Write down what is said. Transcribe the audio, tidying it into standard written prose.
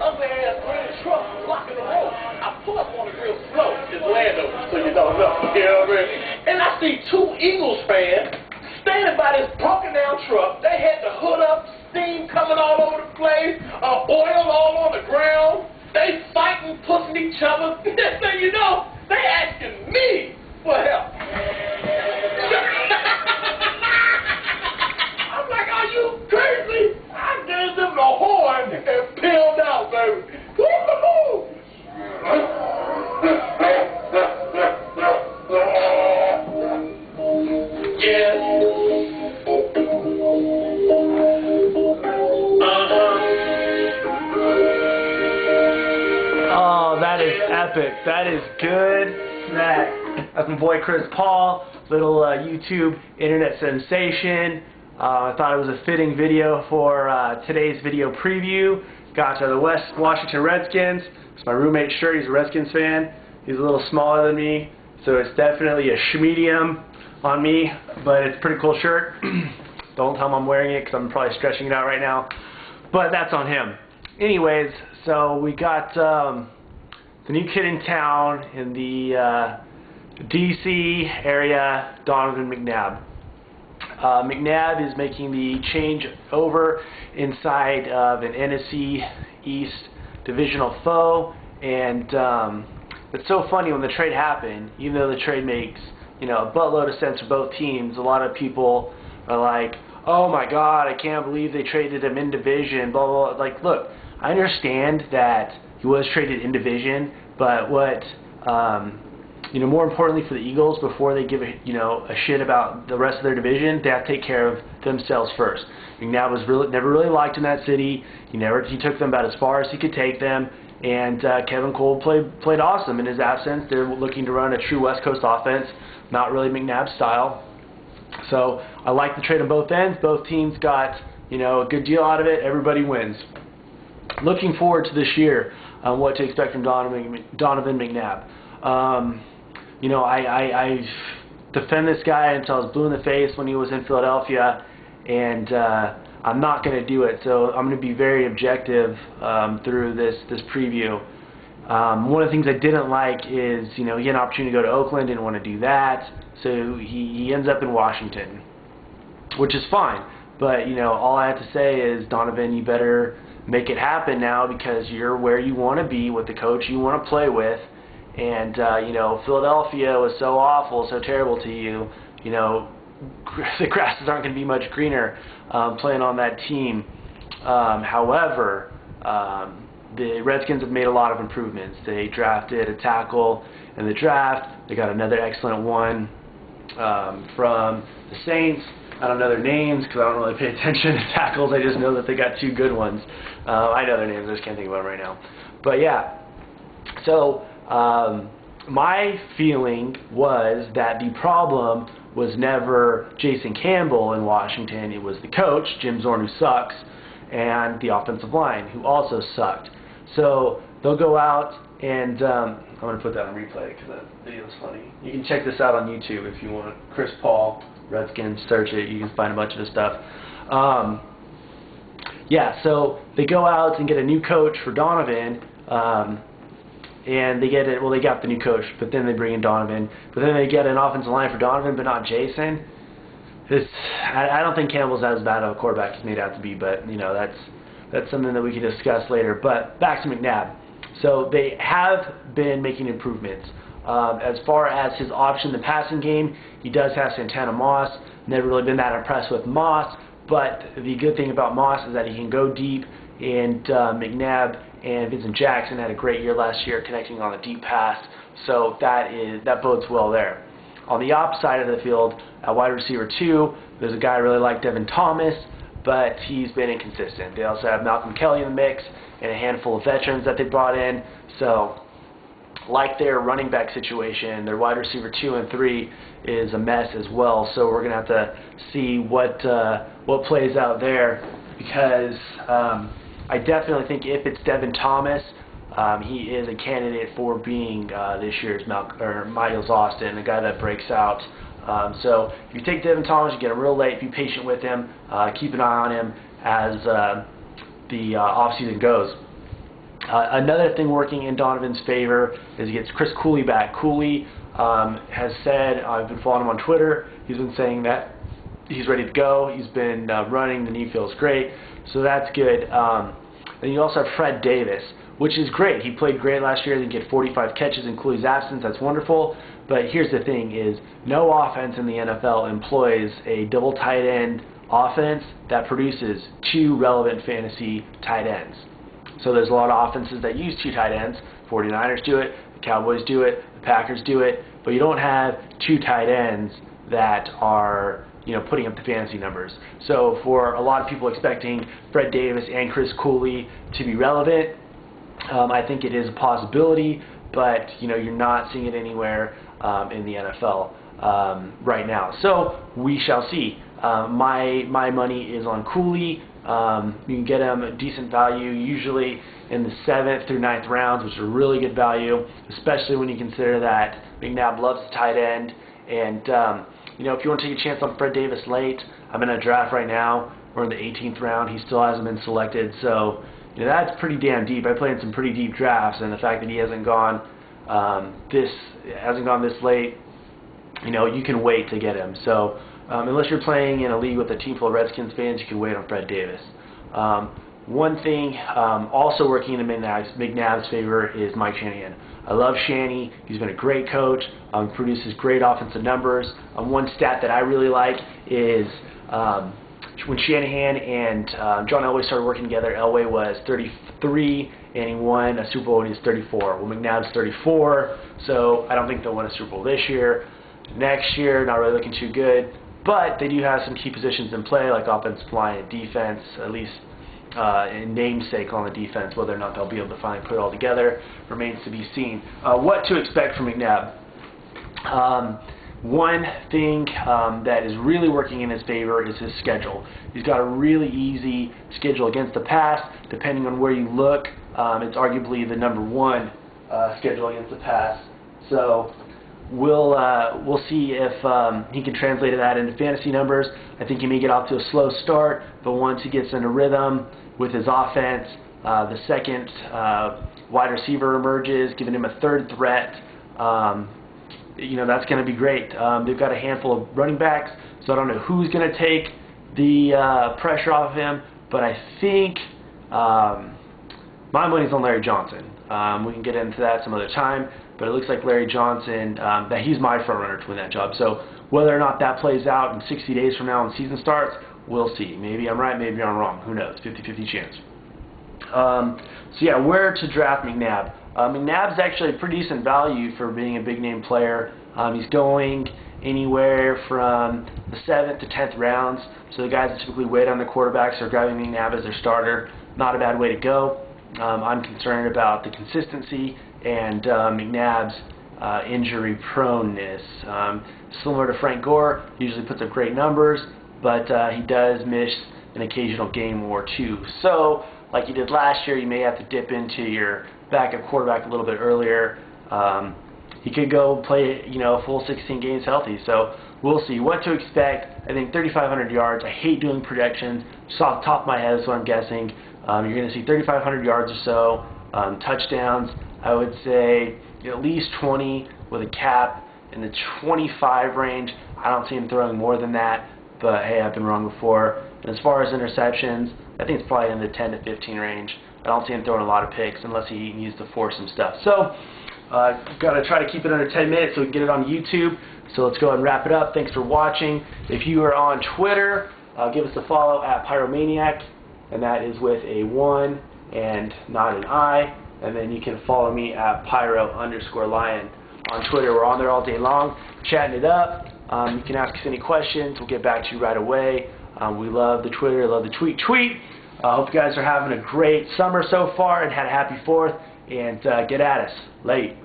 ugly ass green truck blocking the road. I pull up on it real slow. It's Landover, so you don't know. You know what I mean? And I see two Eagles fans standing by this broken down truck. They had the hood up, steam coming all over the place, oil all on the ground. They fighting, pushing each other. Next thing you know, they asking me for help. I'm like, are you crazy? I gave them the horn and peeled out, baby. Woo-hoo-hoo! Oh, that is epic. That is good snack. That's my boy Chris Paul, little YouTube internet sensation. I thought it was a fitting video for today's video preview. Got to the Washington Redskins. It's my roommate's shirt. He's a Redskins fan. He's a little smaller than me, so it's definitely a schmedium on me, but it's a pretty cool shirt. Don't tell him I'm wearing it because I'm probably stretching it out right now, but that's on him. Anyways, so we got the new kid in town in the DC area, Donovan-McNabb. McNabb is making the change over inside of an NFC East divisional foe, and it's so funny when the trade happened, even though the trade makes, you know, a buttload of sense for both teams. A lot of people are like, oh my god, I can't believe they traded him in division, blah blah blah. Like, look, I understand that he was traded in division, but what you know, more importantly for the Eagles, before they give a shit about the rest of their division, they have to take care of themselves first. McNabb was never really liked in that city. He took them about as far as he could take them, and Kevin Cole played awesome in his absence. They're looking to run a true West Coast offense, not really McNabb's style. So I like the trade on both ends. Both teams got, you know, a good deal out of it. Everybody wins. Looking forward to this year, what to expect from Donovan McNabb. You know, I defend this guy until I was blue in the face when he was in Philadelphia, and I'm not going to do it. So I'm going to be very objective through this preview. One of the things I didn't like is, you know, he had an opportunity to go to Oakland, didn't want to do that, so he ends up in Washington, which is fine. But, you know, all I have to say is, Donovan, you better make it happen now, because you're where you want to be with the coach you want to play with. And, you know, Philadelphia was so awful, so terrible to you. You know, the grasses aren't going to be much greener playing on that team. However, the Redskins have made a lot of improvements. They drafted a tackle in the draft. They got another excellent one from the Saints. I don't know their names because I don't really pay attention to tackles. I just know that they got two good ones. I know their names. I just can't think of them right now. But, yeah. So my feeling was that the problem was never Jason Campbell in Washington. It was the coach, Jim Zorn, who sucks, and the offensive line, who also sucked. So they'll go out, and I'm going to put that on replay because that video is funny. You can check this out on YouTube if you want. Chris Paul, Redskins, search it. You can find a bunch of this stuff. Yeah, so they go out and get a new coach for Donovan. And they get it. Well, they got the new coach, but then they bring in Donovan. But then they get an offensive line for Donovan, but not Jason. I don't think Campbell's as bad of a quarterback as he's made out to be, but you know, that's something that we can discuss later. But back to McNabb. So they have been making improvements. As far as his option in the passing game, he does have Santana Moss. Never really been that impressed with Moss, but the good thing about Moss is that he can go deep, and McNabb and Vincent Jackson had a great year last year connecting on a deep pass, so that bodes well there. On the opposite side of the field, at wide receiver 2, there's a guy I really like, Devin Thomas, but he's been inconsistent. They also have Malcolm Kelly in the mix and a handful of veterans that they brought in, so like their running back situation, their wide receiver 2 and 3 is a mess as well, so we're going to have to see what plays out there, because I definitely think if it's Devin Thomas, he is a candidate for being this year's Miles Austin, the guy that breaks out. So if you take Devin Thomas, you get him real late, be patient with him, keep an eye on him as the offseason goes. Another thing working in Donovan's favor is he gets Chris Cooley back. Cooley has said, I've been following him on Twitter, he's been saying that he's ready to go. He's been running, the knee feels great, so that's good. Then you also have Fred Davis, which is great. He played great last year. He didn't get 45 catches in Cooley's absence. That's wonderful. But here's the thing is no offense in the NFL employs a double tight end offense that produces 2 relevant fantasy tight ends. So there's a lot of offenses that use 2 tight ends. 49ers do it, the Cowboys do it, the Packers do it, but you don't have 2 tight ends that are putting up the fantasy numbers. So for a lot of people expecting Fred Davis and Chris Cooley to be relevant, I think it is a possibility, but you're not seeing it anywhere in the NFL right now. So we shall see. My money is on Cooley. You can get him a decent value, usually in the 7th through 9th rounds, which is a really good value, especially when you consider that McNabb loves the tight end. And if you want to take a chance on Fred Davis late, I'm in a draft right now. We're in the 18th round. He still hasn't been selected, so that's pretty damn deep. I played in some pretty deep drafts, and the fact that he hasn't gone this late, you can wait to get him. So unless you're playing in a league with a team full of Redskins fans, you can wait on Fred Davis. One thing also working in McNabb's favor is Mike Shanahan. I love Shanny. He's been a great coach. Produces great offensive numbers. One stat that I really like is when Shanahan and John Elway started working together, Elway was 33 and he won a Super Bowl when he was 34. Well, McNabb's 34, so I don't think they'll win a Super Bowl this year. Next year, not really looking too good, but they do have some key positions in play, like offensive line and defense, at least in namesake on the defense. Whether or not they'll be able to finally put it all together remains to be seen. What to expect from McNabb? One thing that is really working in his favor is his schedule. He's got a really easy schedule against the pass. Depending on where you look, it's arguably the number 1 schedule against the pass. So we'll see if he can translate that into fantasy numbers. I think he may get off to a slow start, but once he gets into rhythm with his offense, the second wide receiver emerges, giving him a 3rd threat. That's going to be great. They've got a handful of running backs, so I don't know who's going to take the pressure off of him, but I think my money's on Larry Johnson. We can get into that some other time, but it looks like Larry Johnson, that he's my front runner to win that job. So whether or not that plays out in 60 days from now when the season starts, we'll see. Maybe I'm right, maybe I'm wrong. Who knows? 50-50 chance. So yeah, where to draft McNabb? McNabb's actually a pretty decent value for being a big name player. He's going anywhere from the 7th to 10th rounds. So the guys that typically wait on the quarterbacks are grabbing McNabb as their starter. Not a bad way to go. I'm concerned about the consistency and McNabb's injury proneness. Similar to Frank Gore, he usually puts up great numbers, but he does miss an occasional game or 2. So, like he did last year, you may have to dip into your backup quarterback a little bit earlier. He could go play, a full 16 games healthy. So we'll see what to expect. I think 3,500 yards. I hate doing projections. Just off the top of my head is what I'm guessing. You're going to see 3,500 yards or so. Touchdowns, I would say at least 20 with a cap in the 25 range. I don't see him throwing more than that, but hey, I've been wrong before. And as far as interceptions, I think it's probably in the 10 to 15 range. I don't see him throwing a lot of picks unless he needs to force some stuff. So, got to try to keep it under 10 minutes so we can get it on YouTube. So let's go ahead and wrap it up. Thanks for watching. If you are on Twitter, give us a follow at Pyromaniac, and that is with a 1 and not an I. And then you can follow me at Pyro_Lion on Twitter. We're on there all day long, chatting it up. You can ask us any questions. We'll get back to you right away. We love the Twitter, love the tweet. Hope you guys are having a great summer so far and had a happy 4th. And get at us. Late.